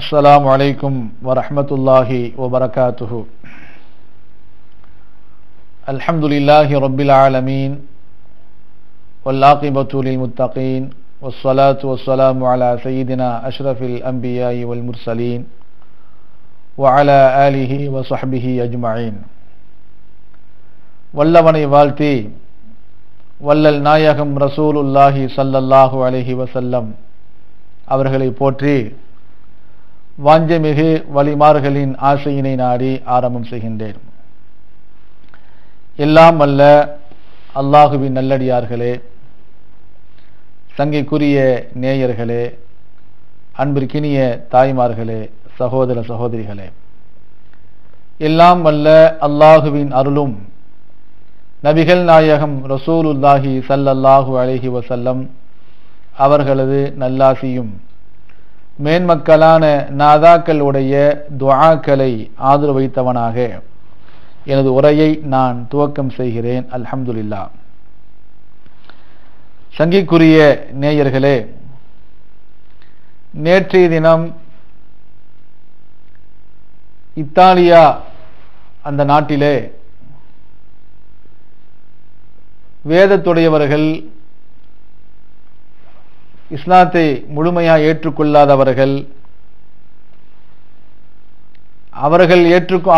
السلام عليكم ورحمة الله وبركاته. الحمد لله رب العالمين والعاقبة للمتقين والصلاة والسلام على سيدنا أشرف الأنبياء والمرسلين وعلى آله وصحبه أجمعين. வல்லவனை வாழ்த்தி வல்லல் நாயகம் ரசூலுல்லாஹி ஸல்லல்லாஹு அலைஹி வஸல்லம் அவர்களை போற்றி வாஞ்சமிகு வலிமார்களின் ஆசையினை நாடி ஆரம்பம் செய்கின்றேன். எல்லாம் அல்ல அல்லாஹுவின் நல்லடியார்களே, சங்கைக்குரிய நேயர்களே, அன்பிற்கினிய தாய்மார்களே, சகோதர சகோதரிகளே, எல்லாம் அல்ல அல்லாஹுவின் அருளும் நபிகள் நாயகம் ரசூலுல்லாஹி ஸல்லல்லாஹு அலைஹி வஸல்லம் அவர்களது நல்லாசியும் மேன்மக்களான நாதாக்கள் உடைய துஆக்களை ஆதரவு வைத்தவனாக எனது உரையை நான் துவக்கம் செய்கிறேன். அல்ஹம்துலில்லாஹ். சங்கிக்குரிய நேயர்களே, நேற்றைய தினம் இத்தாலியா அந்த நாட்டிலே வேதத்துடையவர்கள், இஸ்லாத்தை முழுமையாக ஏற்றுக்கொள்ளாதவர்கள்,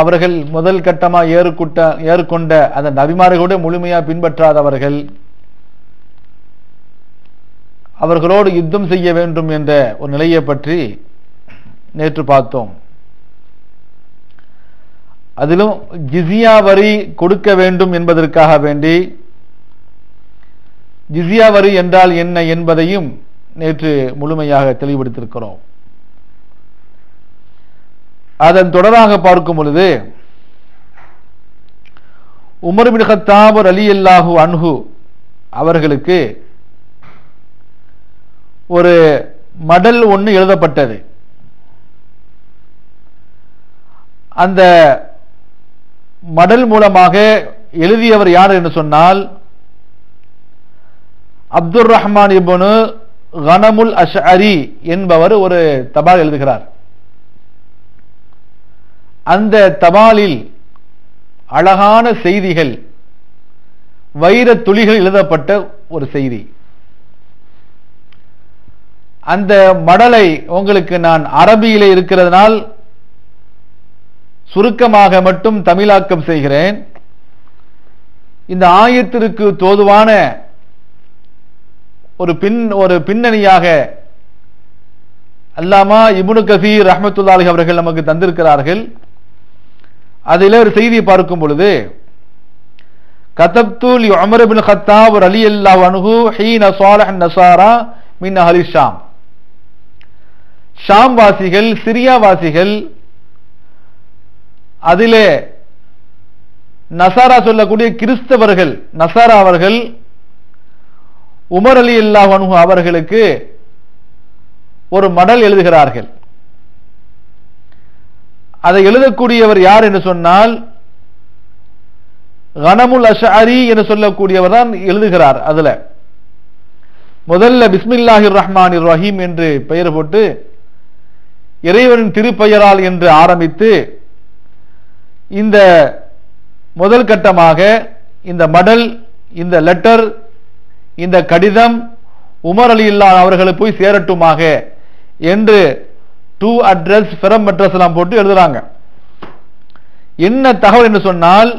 அவர்கள் முதல் கட்டமாக ஏற்றுக்கொண்ட அந்த நபிமார்களோடு முழுமையாக பின்பற்றாதவர்கள், அவர்களோடு யுத்தம் செய்ய வேண்டும் என்ற ஒரு நிலையை பற்றி நேற்று பார்த்தோம். அதிலும் ஜிஸியா வரி கொடுக்க வேண்டும் என்பதற்காக வேண்டி ஜிஸியா வரி என்றால் என்ன என்பதையும் நேற்று முழுமையாக தெளிவுபடுத்தியிருக்கிறோம். அதன் தொடராக பார்க்கும் பொழுது உமர் பின் கத்தாப் ரலியல்லாஹு அன்ஹு அவர்களுக்கு ஒரு மடல் ஒன்று எழுதப்பட்டது. அந்த மடல் மூலமாக எழுதியவர் யார் என்று சொன்னால் அப்துர் ரஹ்மான் இப்னு கனமுல் அஷ்அரி என்பவர் ஒரு தபால் எழுதுகிறார். அந்த தபாலில் அழகான செய்திகள், வைர துளிகள் எழுதப்பட்ட ஒரு செய்தி. அந்த மடலை உங்களுக்கு நான் அரபியிலே இருக்கிறதுனால் சுருக்கமாக மட்டும் தமிழாக்கம் செய்கிறேன். இந்த ஆயத்திற்கு தோதுவான ஒரு பின்னணியாக அல்லாமா இப்னு கஸீர் ரஹ்மத்துல்லாஹி அலைஹி அவர்கள் நமக்கு தந்திருக்கிறார்கள். அதிலே ஒரு செய்தியை பார்க்கும் பொழுது, கதப்து லி உமர் இப்னு கத்தாப் ரலியல்லாஹு அன்ஹு ஹீன ஸாலஹ நஸாரா மின் அஹ்லி ஷாம். ஷாம் வாசிகள், சிரியா வாசிகள், அதிலே நசாரா சொல்லக்கூடிய கிறிஸ்தவர்கள், நசாரா அவர்கள் உமர் ரலியல்லாஹு அன்ஹு அவர்களுக்கு ஒரு மடல் எழுதுகிறார்கள். அதை எழுதக்கூடியவர் யார் என்று சொன்னால் கனமுல் அஷ்அரி என்று சொல்லக்கூடியவர் தான் எழுதுகிறார். அதுல முதல்ல பிஸ்மில்லாஹிர் ரஹ்மானிர் ரஹீம் என்று பெயர் போட்டு இறைவனின் திருப்பெயரால் என்று ஆரம்பித்து இந்த முதல் கட்டமாக இந்த மடல், இந்த லெட்டர், இந்த கடிதம் உமர் ரலியல்லாஹு அவர்களுக்கு போய் சேரட்டுமாக என்று டு அட்ரஸ் ஃப்ரம் அட்ரஸ் எல்லாம் போட்டு எழுதுறாங்க. என்ன தகவல் என்று சொன்னால்,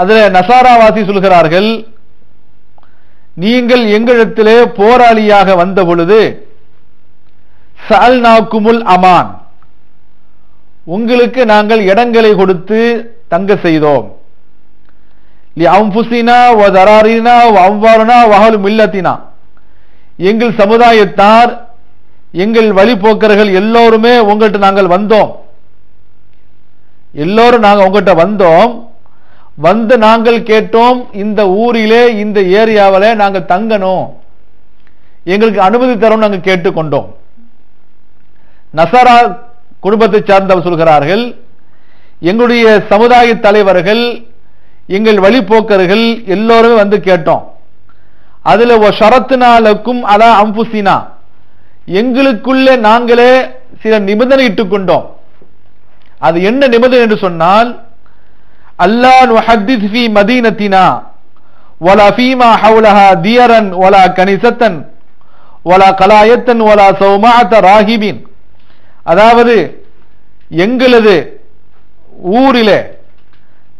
அதுல நசாராவாசி சொல்கிறார்கள், நீங்கள் எங்களிடத்திலே போராளியாக வந்த பொழுது சஅல்நாகுமுல் அமான், உங்களுக்கு நாங்கள் இடங்களை கொடுத்து தங்க செய்தோம். லிஅன்ஃபுஸினா வ தராரினா வ அம்வாரினா வ அஹ்லி மில்லத்தினா, எங்கள் சமுதாயத்தார், எங்கள் வழிபோக்கர்கள் எல்லோருமே உங்கள்கிட்ட நாங்கள் வந்தோம். எல்லோரும் நாங்கள் உங்கள்கிட்ட வந்தோம். வந்து நாங்கள் கேட்டோம், இந்த ஊரிலே இந்த ஏரியாவிலே நாங்கள் தங்கணும், எங்களுக்கு அனுமதி தரோம் நாங்கள் கேட்டுக்கொண்டோம். நசாரா குடும்பத்தை சார்ந்தவர் சொல்கிறார்கள், எங்களுடைய சமுதாய தலைவர்கள், எங்கள் வழிபோக்கர்கள் எல்லோருமே வந்து கேட்டோம். அதுல ஷரத்துனா லக்கும் அலா அம்புசினா, எங்களுக்குள்ளே நாங்களே சில நிபந்தனை இட்டுக் கொண்டோம். அது என்ன நிபந்தனை என்று சொன்னால், அல்லா நுஹத்திஸ் ஃபீ மதீனத்தினா வலா ஃபீமா ஹவுலஹா தியரன் வலா கனிசத்தன் வலா கலாயத்தன் வலா சௌமாஅத ராஹிபின். அதாவது எங்களது ஊரிலே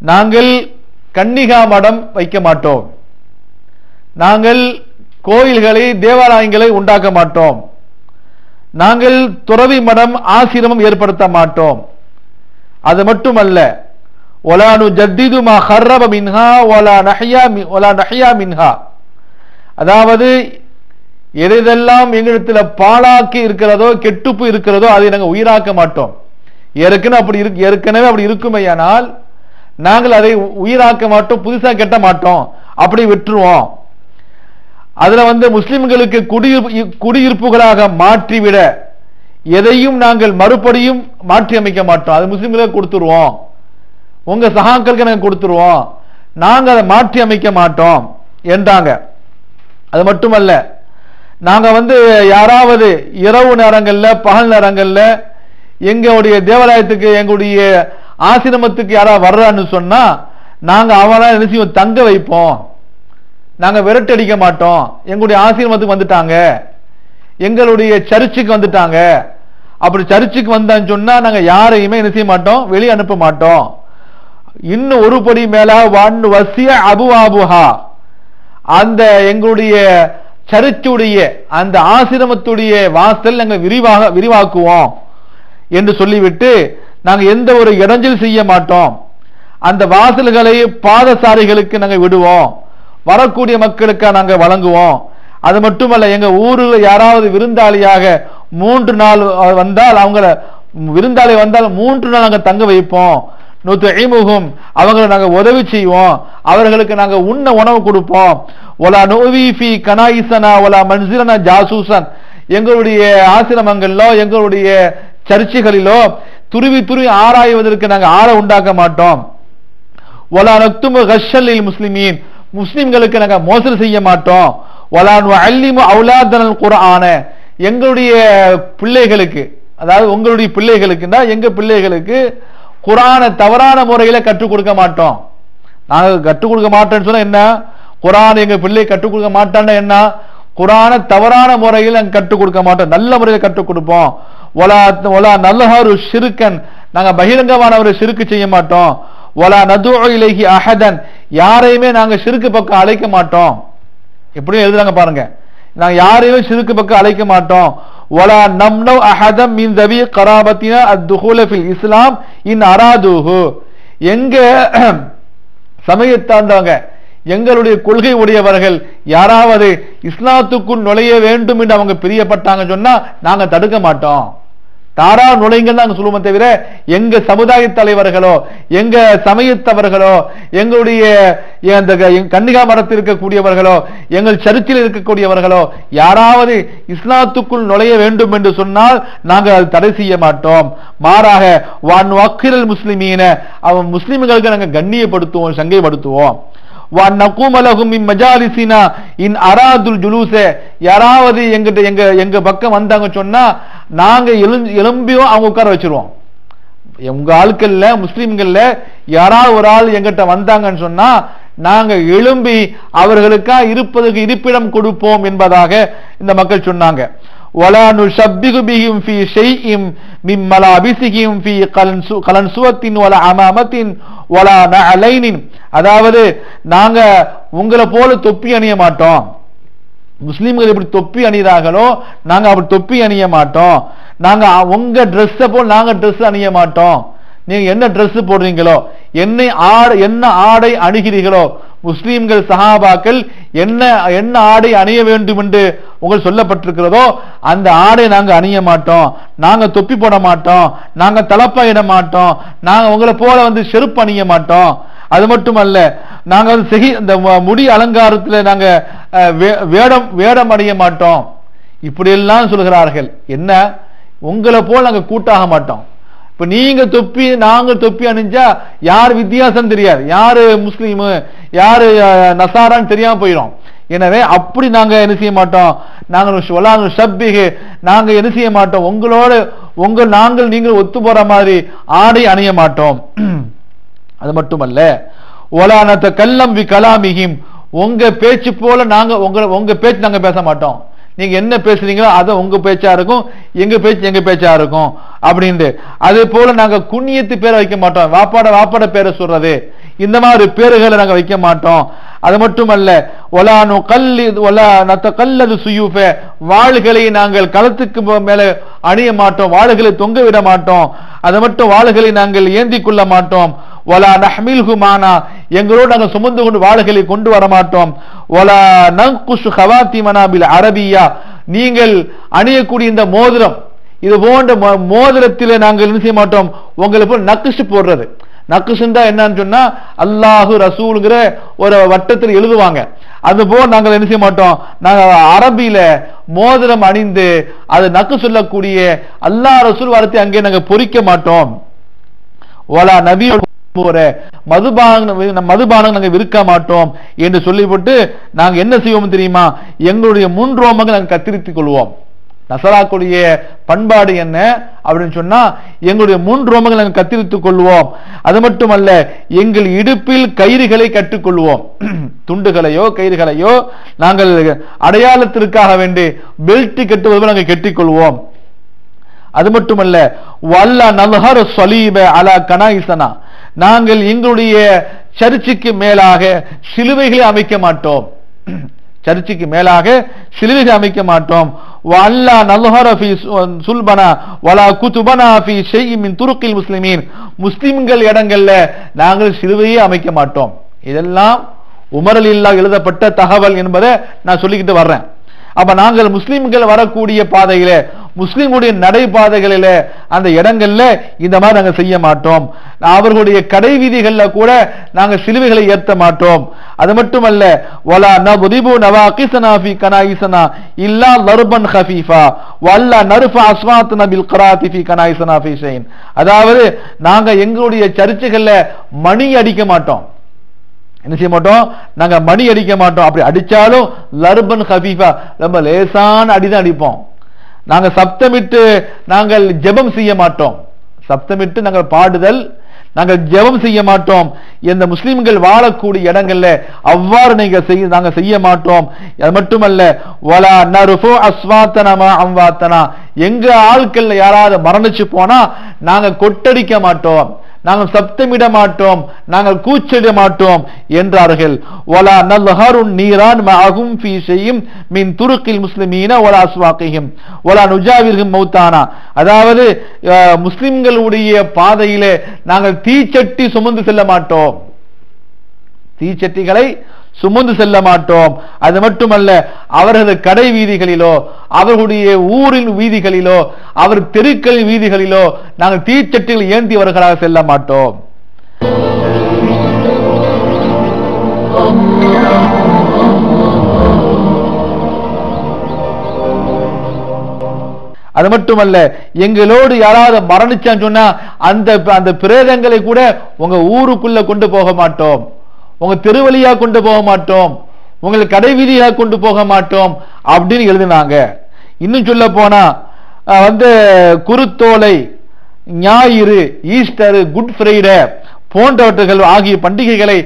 நாங்கள் கன்னிகா மடம் வைக்க மாட்டோம், நாங்கள் கோயில்களை தேவாலயங்களை உண்டாக்க மாட்டோம், நாங்கள் துறவி மடம் ஆசிரமம் ஏற்படுத்த மாட்டோம். அது மட்டுமல்ல, ஒலா நுஜத்திது மா ஹர்ரப மின்ஹா வலா நஹ்யா மின்ஹா. அதாவது எதெல்லாம் எங்களிடத்தில் பாழாக்கி இருக்கிறதோ கெட்டுப்பு இருக்கிறதோ அதை நாங்கள் உயிராக்க மாட்டோம். ஏற்கனவே அப்படி இருக்குமையானால் நாங்கள் அதை உயிராக்க மாட்டோம், புதுசா கெட்ட மாட்டோம், அப்படி விட்டுருவோம். அதுல முஸ்லிம்களுக்கு குடியிருப்புகளாக மாற்றிவிட எதையும் நாங்கள் மறுபடியும் மாற்றி அமைக்க மாட்டோம். அது முஸ்லிம்களுக்கு கொடுத்துருவோம், உங்க சகாக்களுக்கு நாங்கள் கொடுத்துருவோம், நாங்கள் அதை மாற்றி அமைக்க மாட்டோம் என்றாங்க. அது மட்டுமல்ல, நாங்க யாராவது இரவு நேரங்கள்ல பகல் நேரங்கள்ல எங்களுடைய தேவாலயத்துக்கு எங்களுடைய ஆசிரமத்துக்கு யாராவது வர்றான்னு சொன்னா நாங்க அவனா என்ன தங்க வைப்போம், நாங்க விரட்டடிக்க மாட்டோம். எங்களுடைய ஆசிரமத்துக்கு வந்துட்டாங்க, எங்களுடைய சர்ச்சுக்கு வந்துட்டாங்க, அப்படி சர்ச்சுக்கு வந்தான்னு சொன்னா நாங்க யாரையுமே என்ன செய்ய மாட்டோம், வெளியே அனுப்ப மாட்டோம். இன்னும் ஒரு படி மேல வசிய அபுவாபுஹா, அந்த எங்களுடைய சர்ச்சுடைய அந்த ஆசிரமத்துடைய வாசல் நாங்கள் விரிவாக்குவோம் என்று சொல்லிவிட்டு நாங்க எந்த ஒரு இடைஞ்சல் செய்ய மாட்டோம். அந்த வாசல்களை பாதசாரிகளுக்கு நாங்கள் விடுவோம், வரக்கூடிய மக்களுக்கு நாங்க வழங்குவோம். அது மட்டுமல்ல, எங்க ஊரில் யாராவது விருந்தாளியாக 3 நாள் வந்தால் அவங்கள விருந்தாளி வந்தால் 3 நாள் நாங்க தங்க வைப்போம். நுத்இமுஹும், அவங்களை நாங்க உதவி செய்வோம், அவர்களுக்கு நாங்க உண்ண உணவு கொடுப்போம். வலா நுவி ஃபீ கனாயிசனா வலா மன்சிலனா ஜாசூசன், எங்களுடைய ஆசிரமங்களிலோ எங்களுடைய சர்ச்சுகளிலோ துருவி ஆராய்வதற்கு நாங்க ஆளை உண்டாக்க மாட்டோம். வலா நக்துமு கஷல்லில் முஸ்லிமீன், முஸ்லிம்களுக்கு நாங்க மோசடி செய்ய மாட்டோம். வலா நுஅல்லிமு அவுலாதனல் குர்ஆன, எங்களுடைய பிள்ளைகளுக்கு, அதாவது உங்களுடைய பிள்ளைகளுக்குன்னா எங்க பிள்ளைகளுக்கு குர்ஆனை தவறான முறையில கற்றுக் கொடுக்க மாட்டோம். நாங்க கற்றுக் கொடுக்க மாட்டோம்னு சொன்னா என்ன, குர்ஆன் எங்க பிள்ளை கற்றுக் கொடுக்க மாட்டான்னா என்ன, குர்ஆனை தவறான முறையில் நாங்க கற்றுக் கொடுக்க மாட்டோம், நல்ல முறையில் கற்றுக் கொடுப்போம். வலா நல்லஹரு ஷிர்கன், நாங்க பகிரங்கமான ஒரு ஷிர்க் செய்ய மாட்டோம். வலா நதுஉ இலைஹி அஹதன், யாரையுமே நாங்க ஷிர்க் பக்கம் அழைக்க மாட்டோம். எப்படி எழுதுறாங்க பாருங்க, நாங்க யாரையுமே ஷிர்க் பக்கம் அழைக்க மாட்டோம். வலா நம்னு அஹதம் மின் தவி கராபத்தினா அத்துஹூல ஃபில் இஸ்லாம் இன் அராதுஹு, எங்க சமயத்தாண்டவங்க எங்களுடைய கொள்கை உடையவர்கள் யாராவது இஸ்லாத்துக்குள் நுழைய வேண்டும் என்று அவங்க பிரியப்பட்டாங்க சொன்னா நாங்க தடுக்க மாட்டோம். தாரா நுழைங்கன்னு நாங்க சொல்லுவோம் தவிர எங்க சமுதாய தலைவர்களோ எங்க சமயத்தவர்களோ எங்களுடைய கன்னிகா மரத்தில் இருக்கக்கூடியவர்களோ எங்கள் சர்ச்சில் இருக்கக்கூடியவர்களோ யாராவது இஸ்லாத்துக்குள் நுழைய வேண்டும் என்று சொன்னால் நாங்கள் அது தடை செய்ய மாட்டோம். மாறாக வான் வக்கிரல் முஸ்லிமீன, அவன் முஸ்லிம்களுக்கு நாங்கள் கண்ணியப்படுத்துவோம், சங்கைப்படுத்துவோம். யாராவது எங்க பக்கம் வந்தாங்க சொன்னா நாங்க எழும்பியும் அவங்க உட்கார வச்சிருவோம். உங்க ஆட்கள்ல முஸ்லிம்கள்ல யாராவது ஒரு ஆள் எங்கிட்ட வந்தாங்கன்னு சொன்னா நாங்க எழும்பி அவர்களுக்கா இருப்பதற்கு இருப்பிடம் கொடுப்போம் என்பதாக இந்த மக்கள் சொன்னாங்க. ولا نشبه بهم في شيء من ملابسهم في قلنسوة ولا عمامة ولا نعلين, அதாவது நாங்க உங்களை போல தொப்பி அணிய மாட்டோம். முஸ்லிம்கள் எப்படி தொப்பி அணிகிறார்களோ நாங்க அப்படி தொப்பி அணிய மாட்டோம். நாங்க உங்க ட்ரெஸ் போல் நாங்க ட்ரெஸ் அணிய மாட்டோம். நீங்க என்ன ட்ரெஸ் போடுறீங்களோ என்ன ஆடை அணுகிறீர்களோ, முஸ்லிம்கள் சஹாபாக்கள் என்ன ஆடை அணிய வேண்டும் என்று உங்கள் சொல்லப்பட்டிருக்கிறதோ அந்த ஆடை நாங்க அணிய மாட்டோம். நாங்க தொப்பி போட மாட்டோம், நாங்க தலப்பாயிட மாட்டோம், நாங்க உங்களை போல செருப்பு அணிய மாட்டோம். அது மட்டுமல்ல, நாங்க இந்த முடி அலங்காரத்தில் நாங்க வேடம் அணிய மாட்டோம். இப்படி எல்லாம் சொல்கிறார்கள். என்ன, உங்களை போல நாங்க கூட்டாக மாட்டோம். இப்ப நீங்க தொப்பி நாங்க தொப்பி அணிஞ்சா யார் வித்தியாசம் தெரியாது, யாரு முஸ்லீமு யாரு நசாரான்னு தெரியாம போயிடும். எனவே அப்படி நாங்க என்ன செய்ய மாட்டோம், நாங்க என்ன செய்ய மாட்டோம், உங்களோட நாங்கள் நீங்கள் ஒத்து போற மாதிரி ஆடை அணிய மாட்டோம். அது மட்டுமல்ல, ஒலா நதகல்லம் பி கலாமிஹிம், உங்க பேச்சு போல நாங்க உங்க பேச்சு நாங்க பேச மாட்டோம். நீங்க என்ன பேசுறீங்களோ அது உங்க பேச்சா இருக்கும், எங்க பேச்சு எங்க பேச்சா இருக்கும் அப்படின்ட்டு. அதே போல நாங்க குண்ணியத்து பேரை வைக்க மாட்டோம், வாப்பாட பேரை சொல்றது, இந்த மாதிரி பேர்களை நாங்க வைக்க மாட்டோம். அது மட்டுமல்ல, வாள்களை நாங்கள் களத்துக்கு மேல அணிய மாட்டோம், வாள்களை தொங்க விட மாட்டோம். அது மட்டும் வாள்களை நாங்கள் ஏந்தி கொள்ள மாட்டோம். வலா நஹ்மில்ஹு மானா, எங்களோடு நாங்கள் சுமந்து கொண்டு வாள்களை கொண்டு வர மாட்டோம். வலா நன்குஷு ஹவாத்திமனா பில் அரபியா, நீங்கள் அணியக்கூடிய இந்த மோதிரம், இது போன்ற மோதிரத்திலே நாங்கள் என்ன செய்ய மாட்டோம், உங்களுக்கு நக்குஷு போடுறது. நக்குஷுண்டா என்னன்னு சொன்னா அல்லாஹு ரசூலுங்கிற ஒரு வட்டத்தில் எழுதுவாங்க, அது போல் நாங்கள் என்ன செய்ய மாட்டோம், நாங்கள் அரபியில மோதிரம் அணிந்து அது நக்கு சொல்லக்கூடிய அல்லாஹ் ரசூல் வார்த்தை அங்கே நாங்கள் பொறிக்க மாட்டோம். வலா நபி மதுபானம் நாங்கள் விற்க மாட்டோம் என்று சொல்லிவிட்டு நாங்க என்ன செய்வோம் தெரியுமா, எங்களுடைய முன்ரோமங்கள் நாங்கள் கத்திரித்துக் கொள்வோம். நசராக்குடைய பண்பாடு என்ன அப்படின்னு சொன்னா, எங்களுடைய முன்ரோமங்கள் நாங்கள் கத்திரித்துக் கொள்வோம். அது மட்டுமல்ல, எங்கள் இடுப்பில் கயிறுகளை கட்டுக்கொள்வோம். துண்டுகளையோ கயிறுகளையோ நாங்கள் அடையாளத்திற்காக வேண்டி பெல்ட் கட்டுவது நாங்கள் கட்டிக்கொள்வோம். அது மட்டுமல்ல, வல்லா நல்ஹர் ஸலீப அலா கனாயிஸனா, நாங்கள் எங்களுடைய சர்ச்சுக்கு மேலாக சிலுவைகளை அமைக்க மாட்டோம், சர்ச்சுக்கு மேலாக சிலுவைகளை அமைக்க மாட்டோம். வல்லா நல்ஹர ஃபீ சுல்பனா வலா குதுபனா ஃபீ ஷைஇன் மின் துருக்கில் முஸ்லிமீன், முஸ்லிம்கள் இடங்கள்ல நாங்கள் சிலுவையை அமைக்க மாட்டோம். இதெல்லாம் உமர் ரலியல்லாஹு எழுதப்பட்ட தகவல் என்பதை நான் சொல்லிக்கிட்டு வர்றேன். அப்ப நாங்கள் முஸ்லிம்கள் வரக்கூடிய பாதையில, முஸ்லிமுடைய நடைபாதைகளில, அந்த இடங்கள்ல இந்த மாதிரி நாங்கள் செய்ய மாட்டோம். அவர்களுடைய கடை வீதிகள்ல கூட நாங்கள் சிலுவைகளை ஏற்ற மாட்டோம். அது மட்டுமல்ல, வலா நதுரிபு நவாகிஸனா ஃபீ கனாயிஸனா இல்லா லர்பன் ஹஃபீஃபா வல்லா நர்ஃபா அஸ்வாத்னா பில் கராத்தி ஃபீ கனாயிஸனா ஃபீ ஷைன், அதாவது நாங்க எங்களுடைய சர்ச்சுகள்ல மணி அடிக்க மாட்டோம். என்ன செய்ய மாட்டோம், நாங்க மணி அடிக்க மாட்டோம். அப்படி அடிச்சாலும் லர்பன் ஹஃபீஃபா, ரொம்ப லேசான அடிதான் அடிப்போம். நாங்க சப்தமிட்டு நாங்கள் ஜெபம் செய்ய மாட்டோம். சப்தமிட்டு நாங்கள் பாடுதல், நாங்கள் ஜெபம் செய்ய மாட்டோம். இந்த முஸ்லிம்கள் வாழக்கூடிய இடங்கள்ல அவ்வாறு நாங்க செய்ய மாட்டோம். அது மட்டுமல்ல, வலா நர்ஃபு அஸ்வாத்தனா மா அம்வாத்தனா, எங்க ஆட்கள்ல யாராவது மரணிச்சு போனா நாங்க கொட்டடிக்க மாட்டோம், நாங்கள் சப்தமிட மாட்டோம், நாங்கள் கூச்சலிட மாட்டோம் என்றார்கள். வலா நல்ஹருன் நீரான் மஅஹும் ஃபீ ஷைஇன் மின் துருக்கில் முஸ்லிமீன வலா அஸ்வாகிஹிம் வலா நுஜாவிர்ஹும் மௌதானா, அதாவது முஸ்லிம்களுடைய பாதையிலே நாங்கள் தீச்சட்டி சுமந்து செல்ல மாட்டோம், தீச்சட்டிகளை சுமந்து செல்ல மாட்டோம். அது மட்டுமல்ல, அவர்களது கடை வீதிகளிலோ, அவர்களுடைய ஊரின் வீதிகளிலோ, அவர் தெருக்களின் வீதிகளிலோ நாங்கள் தீச்சட்டிகள் ஏந்தியவர்களாக செல்ல மாட்டோம். அது மட்டுமல்ல, எங்களோடு யாராவது மரணிச்சான்னு சொன்னா அந்த பிரேதங்களை கூட உங்க ஊருக்குள்ள கொண்டு போக மாட்டோம், உங்க தெருவழியா கொண்டு போக மாட்டோம், உங்களுக்கு கடை வீதியாக கொண்டு போக மாட்டோம் அப்படின்னு எழுதினாங்க. இன்னும் சொல்ல போனா குருத்தோலை, ஞாயிறு, ஈஸ்டர், குட் ஃப்ரைடே போன்றவற்றுகள் ஆகிய பண்டிகைகளை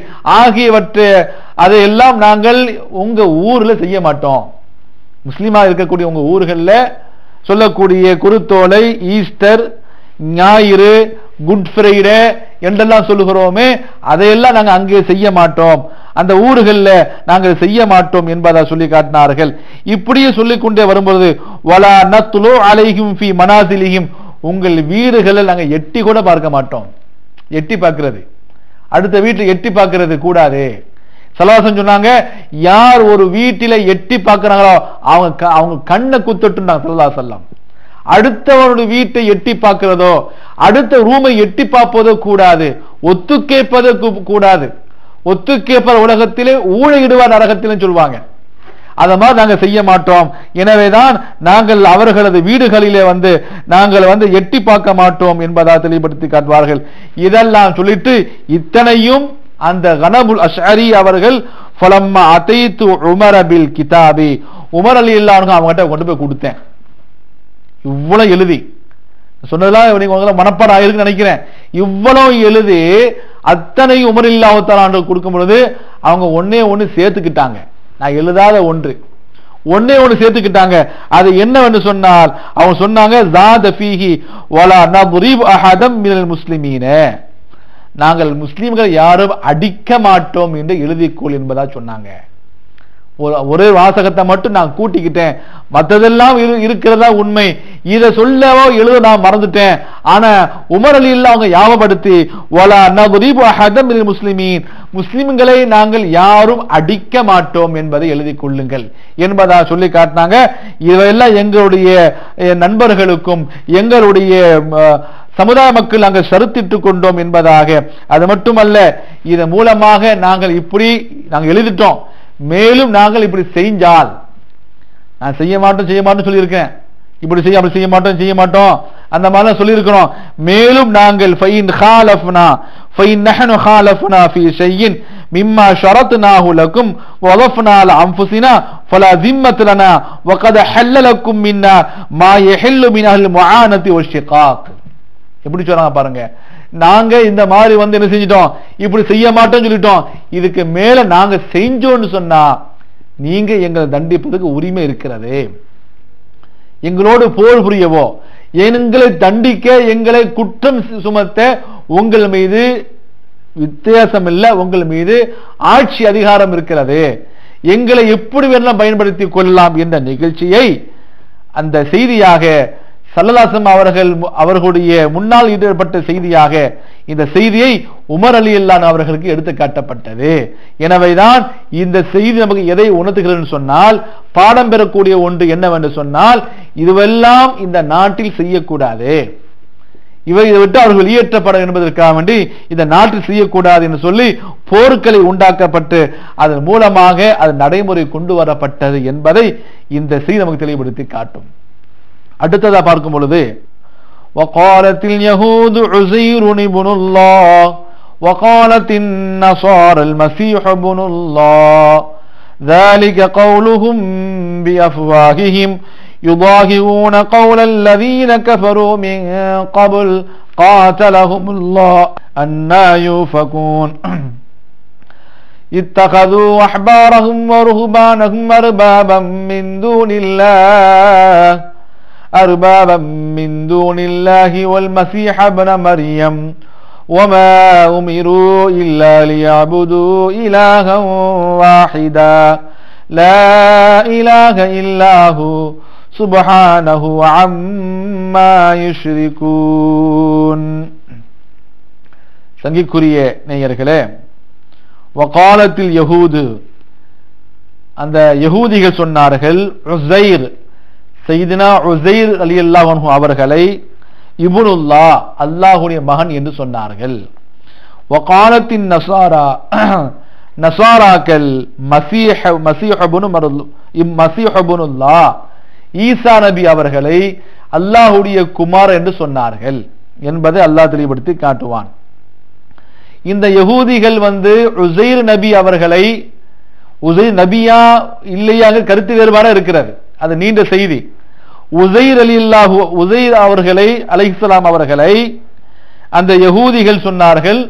அதையெல்லாம் நாங்கள் உங்க ஊர்ல செய்ய மாட்டோம். முஸ்லிமா இருக்கக்கூடிய உங்க ஊர்கள்ல சொல்லக்கூடிய குருத்தோலை, ஈஸ்டர், ஞாயிறு, குட் ஃப்ரைடே என்றெல்லாம் சொல்லுகிறோமே, அதையெல்லாம் நாங்கள் அங்கே செய்ய மாட்டோம், அந்த ஊர்களில் நாங்கள் செய்ய மாட்டோம் என்பதை சொல்லி காட்டினார்கள். இப்படியே சொல்லிக்கொண்டே வரும்போது, வலா நத்லு அலைஹிம் ஃபீ மனாசிலிஹிம், உங்கள் வீடுகளில் நாங்கள் எட்டி கூட பார்க்க மாட்டோம். எட்டி பார்க்கிறது, அடுத்த வீட்டில் எட்டி பார்க்கிறது கூடாது. சலவாசம் சொன்னாங்க, யார் ஒரு வீட்டில எட்டி பார்க்கிறாங்களோ அவங்க கண்ணை குத்தட்டுனாங்க ஸல்லல்லாஹு அலைஹி வஸல்லம். அடுத்தவனுடைய வீட்டை எட்டி பார்க்கிறதோ, அடுத்த ரூமை எட்டி பார்ப்பதோ கூடாது, ஒத்து கேட்பதோ கூடாது. ஒத்து கேட்பத உலகத்திலே ஊழையிடுவார் நரகத்திலே சொல்லுவாங்க. அத மாதிரி நாங்க செய்ய மாட்டோம். எனவேதான் நாங்கள் அவர்களது வீடுகளிலே நாங்கள் எட்டி பார்க்க மாட்டோம் என்பதாக தெளிவுபடுத்தி காட்டுவார்கள். இதெல்லாம் சொல்லிட்டு இத்தனையும் அந்த கனபுல் அஷ்அரி அவர்கள் ஃபலம்மா அதைத்து உமர பில் கிதாபி, உமர் ரலியல்லாஹு அன்ஹு அவங்ககிட்ட கொண்டு போய் கொடுத்தேன். இவ்வளவு எழுதி சொன்னதெல்லாம் நீங்க மனப்பாடம் ஆயிருக்குன்னு நினைக்கிறேன். இவ்வளவு எழுதி அத்தனை உமர் ரலியல்லாஹு தஆலா அன்ஹு கொடுக்கும் பொழுது அவங்க ஒன்னே ஒன்னு சேர்த்துக்கிட்டாங்க. நான் எழுதாத ஒன்னே ஒன்னு சேர்த்துக்கிட்டாங்க. அது என்னவென்று சொன்னால் அவங்க சொன்னாங்க, ஜாத ஃபீஹி வலா நத்ரிபு அஹதம் மினல் முஸ்லிமீன, நாங்கள் முஸ்லிம்கள் யாரும் அடிக்க மாட்டோம் என்று எழுதிக்கொள் என்பதா சொன்னாங்க. ஒரே வாசகத்தை மட்டும் நான் கூட்டிக்கிட்டேன், மற்றதெல்லாம் இருக்கிறதா உண்மை, இதை சொல்லவோ எழுத நான் மறந்துட்டேன். ஆனா உமர் ரலியல்லாஹு அவங்க யாவப்படுத்தி வலா நத்ரிபு அஹதம் மினல் முஸ்லிமீன், முஸ்லிம்களை நாங்கள் யாரும் அடிக்க மாட்டோம் என்பதை எழுதி கொள்ளுங்கள் என்பதா சொல்லி காட்டினாங்க. இதெல்லாம் எங்களுடைய நண்பர்களுக்கும் எங்களுடைய சமுதாய மக்கள் நாங்கள் சருத்திட்டு கொண்டோம் என்பதாக. அது மட்டுமல்ல, இதன் மூலமாக நாங்கள் எழுதிட்டோம், மேலும் நாங்கள் இப்படி செஞ்சால், நான் செய்ய மாட்டோம் சொல்லியிருக்கேன், இப்படி அப்படி செய்ய மாட்டோம் அந்த மாதிரி சொல்லியிருக்கிறோம். மேலும் நாங்கள் ஃபைன் ஹாலஃப்னா ஃபைன் நஹ்னு ஹாலஃப்னா ஃபீ ஷைஇன் மிம்மா ஷரத்னாஹு லக்கும் வலஃப்னா அலா அன்ஃபுஸினா ஃபலா ஸிம்மத லனா வகத் ஹல்ல லக்கும் மின்னா மா யஹல்லு மின் அஹ்லில் முஆனதி வஷ்ஷிகாக். எப்படி சொல்றாங்க பாருங்க, நாங்க இந்த மாதிரி என்ன செஞ்சிட்டோம், இப்படி செய்ய மாட்டோம்னு சொல்லிட்டோம், இதுக்கு மேல நாங்க செஞ்சோம்னு சொன்னா நீங்க எங்களை தண்டிப்பதற்கு உரிமை இருக்கிறது, எங்களோடு போர் புரியவோ எங்களை தண்டிக்க எங்களை குற்றம் சுமத்த உங்கள் மீது வித்தியாசம் இல்ல, உங்கள் மீது ஆட்சி அதிகாரம் இருக்கிறது, எங்களை எப்படி வேணாலும் பயன்படுத்திக் கொள்ளலாம் என்ற நிகழ்ச்சியை அந்த செய்தியாக ஸல்லல்லாஹு அவர்களுடைய முன்னால் ஈடுபட்ட செய்தியாக இந்த செய்தியை உமர் ரலியல்லாஹு அன்ஹு அவர்களுக்கு எடுத்து காட்டப்பட்டது. எனவேதான் இந்த செய்தி நமக்கு எதை உணர்த்துகிறது சொன்னால், பாடம் பெறக்கூடிய ஒன்று என்னவென்று சொன்னால், இதுவெல்லாம் இந்த நாட்டில் செய்யக்கூடாது, இதை விட்டு அவர்கள் வெளியேற்றப்பட என்பதற்காக வேண்டி இந்த நாட்டில் செய்யக்கூடாது என்று சொல்லி போர்க்களை உண்டாக்கப்பட்டு அதன் மூலமாக அது நடைமுறை கொண்டு வரப்பட்டது என்பதை இந்த செய்தி நமக்கு தெளிவுபடுத்தி காட்டும். அடுத்ததா பார்க்கும் பொழுது, وقالت اليهود عزير ابن الله وقالت النصارى المسيح ابن الله ذلك قولهم بأفواههم يضاهئون قول الذين كفروا من قبل قاتلهم الله أنى يؤفكون اتخذوا أحبارهم ورهبانهم أربابا من دون الله والمسيح ابن مريم وما أمروا إلا ليعبدوا إلها واحدا لا إله إلا هو سبحانه عما يشركون. சங்கிக்குரிய நேயர்களே, வகாலத்தில் யஹூது, அந்த யஹூதிகள் சொன்னார்கள், உஸைர் சையதுனா உஸைர் ரலியல்லாஹு அன்ஹு அவர்களை இப்னுல்லாஹ் அல்லாஹ்வுடைய மகன் என்று சொன்னார்கள். வகாலத்தின் நஸாராக்கள் மஸீஹ் இப்னுல்லாஹ் ஈசா நபி அவர்களை அல்லாஹ்வுடைய குமார் என்று சொன்னார்கள் என்பதை அல்லாஹ் தெளிவுபடுத்தி காட்டுவான். இந்த யஹூதிகள் உஸைர் நபி அவர்களை உஸைர் நபியா இல்லையாக கருத்து வேறுபாடு இருக்கிறது, அது நீண்ட செய்தி. உஸைர் அவர்களை அலைஹிஸ்ஸலாம் அவர்களை அந்த யஹூதிகள் சொன்னார்கள்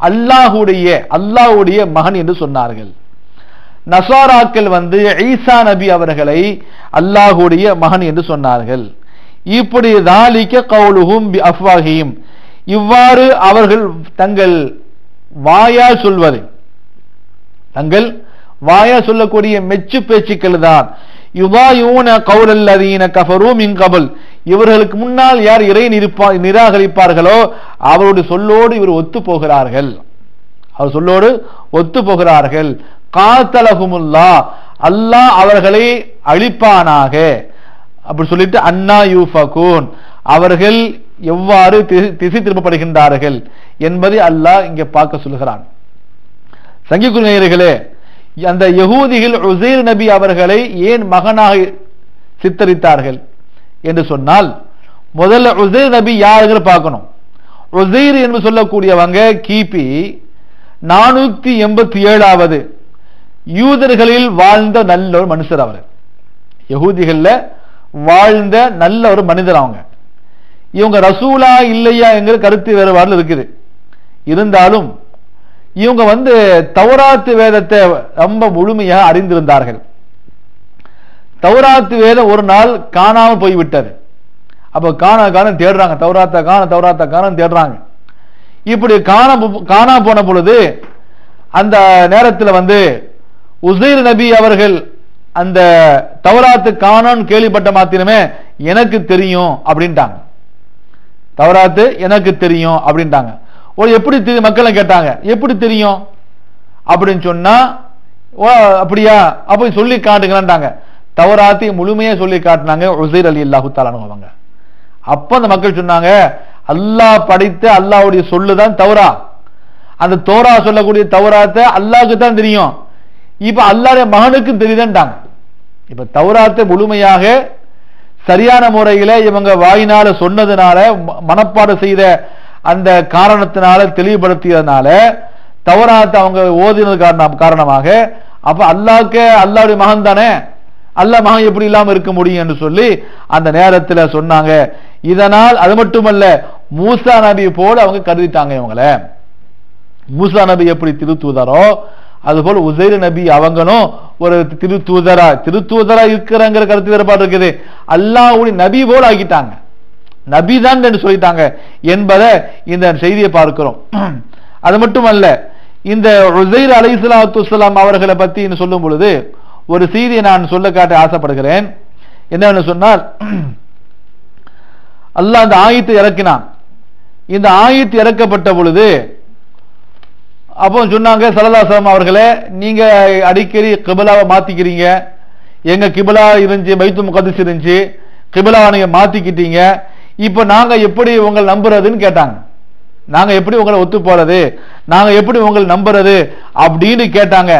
அல்லாஹ்வுடைய மகன் என்று சொன்னார்கள். நஸாராக்கள் ஈசா நபி அவர்களை அல்லாஹ்வுடைய மகன் என்று சொன்னார்கள். இப்படி தாலிக கௌலுஹும் பி அஃப்வாஹிஹிம், இவ்வாறு அவர்கள் தங்கள் வாயால் சொல்வது, தங்கள் வாயால் சொல்லக்கூடிய மெச்சு பேச்சுக்கள் தான். யுதாயூன கௌலல்லதீன கஃபரூ மின் கபல், இவர்களுக்கு முன்னால் யார் இறை நிராகரிப்பார்களோ அவருடைய சொல்லோடு இவர் ஒத்து போகிறார்கள், அவர் சொல்லோடு ஒத்து போகிறார்கள். காத்தலஹுமுல்லாஹ், அல்லாஹ் அவர்களை அழிப்பானாக அப்படி சொல்லிட்டு அன்னா யூஃபகூன், அவர்கள் எவ்வாறு திசை திருப்பப்படுகின்றார்கள் என்பதை அல்லாஹ் இங்கே பார்க்க சொல்கிறான். சங்கிக்குரிய நேயர்களே, அந்த யஹூதிகள் உஸைர் நபி அவர்களை ஏன் மகனாக சித்தரித்தார்கள் என்று சொன்னால், முதல்ல உஸைர் நபி யாருன்னு பார்க்கணும். உஸைர் என்று சொல்லக்கூடியவங்க கிபி 487 யூதர்களில் வாழ்ந்த நல்ல ஒரு மனுஷர் அவர். யகூதிகள்ல வாழ்ந்த நல்ல ஒரு மனிதர் அவங்க. இவங்க ரசூலா இல்லையா என்கிற கருத்து வேறுபாடு இருக்குது. இருந்தாலும் இவங்க தௌராத் வேதத்தை ரொம்ப முழுமையாக அறிந்திருந்தார்கள். தௌராத் வேதம் ஒரு நாள் காணாமல் போய்விட்டது. அப்ப காண தேடுறாங்க, தௌராத்த காண தேடுறாங்க. இப்படி காணா போன பொழுது அந்த நேரத்தில் உசைர் நபி அவர்கள் அந்த தௌராத்து காணோன்னு கேள்விப்பட்ட மாத்திரமே எனக்கு தெரியும் அப்படின்ட்டாங்க. தௌராத்து எனக்கு தெரியும் அப்படின்ட்டாங்க. ஒரு எப்படி தெரியும் மக்கள் கேட்டாங்க, எப்படி தெரியும் அப்படின்னு சொன்னா, அப்படியா அப்ப சொல்லி காட்டுங்களான்ட்டாங்க. தௌராத்தை முழுமையா சொல்லி காட்டினாங்க உசைர் அலி அல்லாஹு தஆலா அவங்க. அப்ப அந்த மக்கள் சொன்னாங்க, அல்லாஹ் படைத்த அல்லாஹ்வுடைய சொல்லுதான் தௌரா. அந்த தௌரா சொல்லக்கூடிய தௌராத்தை அல்லாஹ்க்கு தான் தெரியும். இப்ப அல்லாஹ்வுடைய மகனுக்கு தெரியுதுன்ட்டாங்க. இப்ப தௌராத்தை முழுமையாக சரியான முறையில இவங்க வாயினால சொன்னதுனால, மனப்பாடு செய்த அந்த காரணத்தினால, தெளிவுபடுத்தியதுனால தௌராத்தை அவங்க ஓதினது காரணமாக அப்ப அல்லாஹ்க்கு அல்லாஹ்வுடைய மகன் தானே, அல்லாஹ் மகன் எப்படி இல்லாம இருக்க முடியும் என்று சொல்லி அந்த நேரத்தில் சொன்னாங்க. இதனால் அது மட்டுமல்ல, மூசா நபி போல அவங்க கருதிட்டாங்க. இவங்கள மூசா நபி எப்படி திருத்தூதரோ அதுபோல் உசைர் நபி அவங்களும் ஒரு திருத்தூதரா இருக்கிறங்கிற கருத்து வேறுபாடு இருக்குது. அல்லாஹ்வுடைய நபி போல ஆக்கிட்டாங்க, நபி தான் என்று சொல்லிட்டாங்க என்பதை இந்த செய்தியை பார்க்கிறோம். அது மட்டுமல்ல, இந்த உசைர் அலைஹிஸ்ஸலாத்து வஸ்ஸலாம் அவர்களை பத்தி சொல்லும் பொழுது ஒரு செய்தியை நான் சொல்ல காட்ட ஆசைப்படுகிறேன். என்னன்னு சொன்னால், அல்லாஹ் அந்த ஆயத்தை இறக்கினான். இந்த ஆயத்து இறக்கப்பட்ட பொழுது அப்போ சொன்னாங்க, ஸல்லல்லாஹு அலைஹி வஸல்லம் அவர்களே, நீங்க அடிக்கடி கிபிலாவை மாத்திக்கிறீங்க. எங்க கிபிலா இருந்துச்சு, பைத்துல் முகத்தஸ் இருந்துச்சு, கிபிலாவை நீங்க மாத்திக்கிட்டீங்க. இப்ப நாங்க எப்படி உங்களை நம்புறதுன்னு கேட்டாங்க. நாங்க எப்படி உங்களை ஒத்து போறது, நாங்க எப்படி உங்களை நம்புறது அப்படின்னு கேட்டாங்க.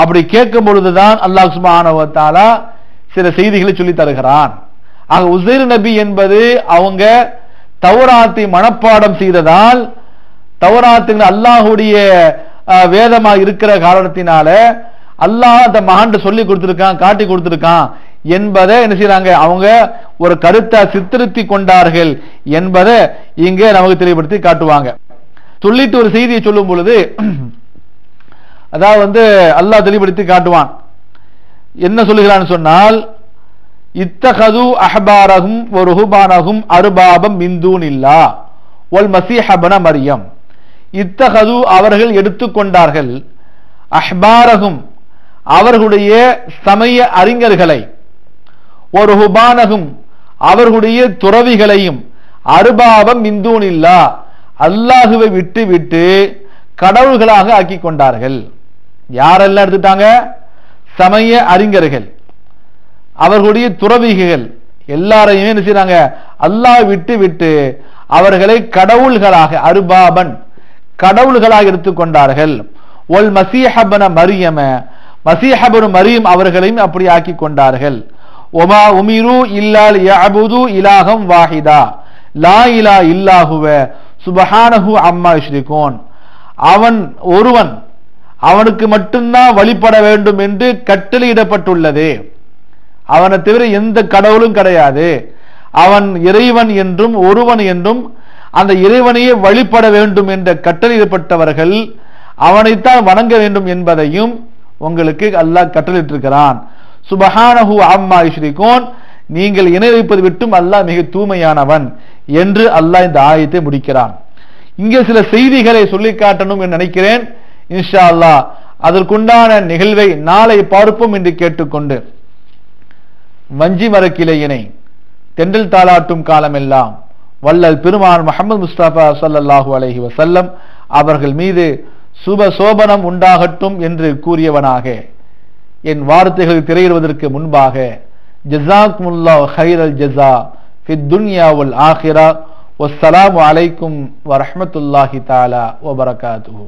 அப்படி கேட்கும் பொழுதுதான் அல்லாஹ் சுப்ஹானஹு வ தஆலா சில செய்திகளை சொல்லி தருகிறான். ஆக உசைர் நபி என்பது அவங்க தௌராத்தை மனப்பாடம் செய்ததால், தௌராத்துங்க அல்லாஹ்வுடைய வேதமா இருக்கிற காரணத்தினால அல்லாஹ் அந்த மகன் சொல்லி கொடுத்திருக்கான், காட்டி கொடுத்திருக்கான் என்பதை என்ன செய்யறாங்க, அவங்க ஒரு கருத்தை சித்தரித்து கொண்டார்கள் என்பதை இங்கே நமக்கு தெளிவுபடுத்தி காட்டுவாங்க. சொல்லிட்டு ஒரு செய்தியை சொல்லும் பொழுது அதாவது அல்லாஹ் தெளிவுபடுத்தி காட்டுவான். என்ன சொல்லுகிறான்னு சொன்னால், இத்தகது அஹ்பாரஹும் வ ருஹ்பானஹும் அர்பாபம் மின் தூனில்லாஹ் வல் மஸீஹ் இப்ன மரியம். இத்தகது அவர்கள் எடுத்துக்கொண்டார்கள், அஹ்பாரஹும் அவர்களுடைய சமய அறிஞர்களை, ஒரு ருஹ்பானஹும் அவர்களுடைய துறவிகளையும், அர்பாபம் மின் தூனில்லாஹ் அல்லாஹுவை விட்டு விட்டு கடவுள்களாக ஆக்கி கொண்டார்கள். யாரெல்லாம் எடுத்துட்டாங்க? சமய அறிஞர்கள், அவர்களுடைய துறவிகள் எல்லாரையுமே என்ன செய்றாங்க, அல்லாஹ் விட்டு விட்டு அவர்களை கடவுள்களாக, அர்பாபன் கடவுள்களாக எடுத்துக்கொண்டார்கள். ஒல் மஸீஹ் இப்ன மரியம, மஸீஹ் இப்னு மரியம் அவர்களையும் அப்படி ஆக்கி கொண்டார்கள். ஒமா உமிரு இல்லால் யஅபுது இலாஹம் வாஹிதா லா இலாஹ இல்லா ஹுவ சுப்ஹானஹு அம்மா யுஷ்ரிகூன். அவன் ஒருவன், அவனுக்கு மட்டும்தான் வழிபட வேண்டும் என்று கட்டளையிடப்பட்டுள்ளது. அவனை தவிர எந்த கடவுளும் கிடையாது. அவன் இறைவன் என்றும் ஒருவன் என்றும் அந்த இறைவனையே வழிபட வேண்டும் என்ற கட்டளையிடப்பட்டவர்கள் அவனைத்தான் வணங்க வேண்டும் என்பதையும் உங்களுக்கு அல்லாஹ் கட்டளையிட்டிருக்கிறான். சுப்ஹானஹு அம்மா யுஷ்ரிகூன், நீங்கள் இணை வைப்பது விட்டும் அல்லாஹ் மிக தூய்மையானவன் என்று அல்லாஹ் இந்த ஆயத்தை முடிக்கிறான். இங்கே சில செய்திகளை சொல்லி காட்டணும் என்று நினைக்கிறேன். இன்ஷா அல்லாஹ் அதற்குண்டான நிகழ்வை நாளை பார்ப்போம் என்று கேட்டுக்கொண்டு, வஞ்சி மரக்கிளையினை தென்றல் தாளாட்டும் காலமெல்லாம் வல்லல் பெருமான் முஹம்மது முஸ்தபா ஸல்லல்லாஹு அலைஹி வஸல்லம் அவர்கள் மீது சுப சோபனம் உண்டாகட்டும் என்று கூறியவனாக என் வார்த்தைகள் திரையிடுவதற்கு முன்பாக, ஜஸாக்குமுல்லாஹு கைரல் ஜஸா ஃபித் துன்யா வல் ஆখিরা. வஸ்ஸலாமு அலைக்கும் வரஹ்மத்துல்லாஹி தஆலா வ பரகாத்துஹு.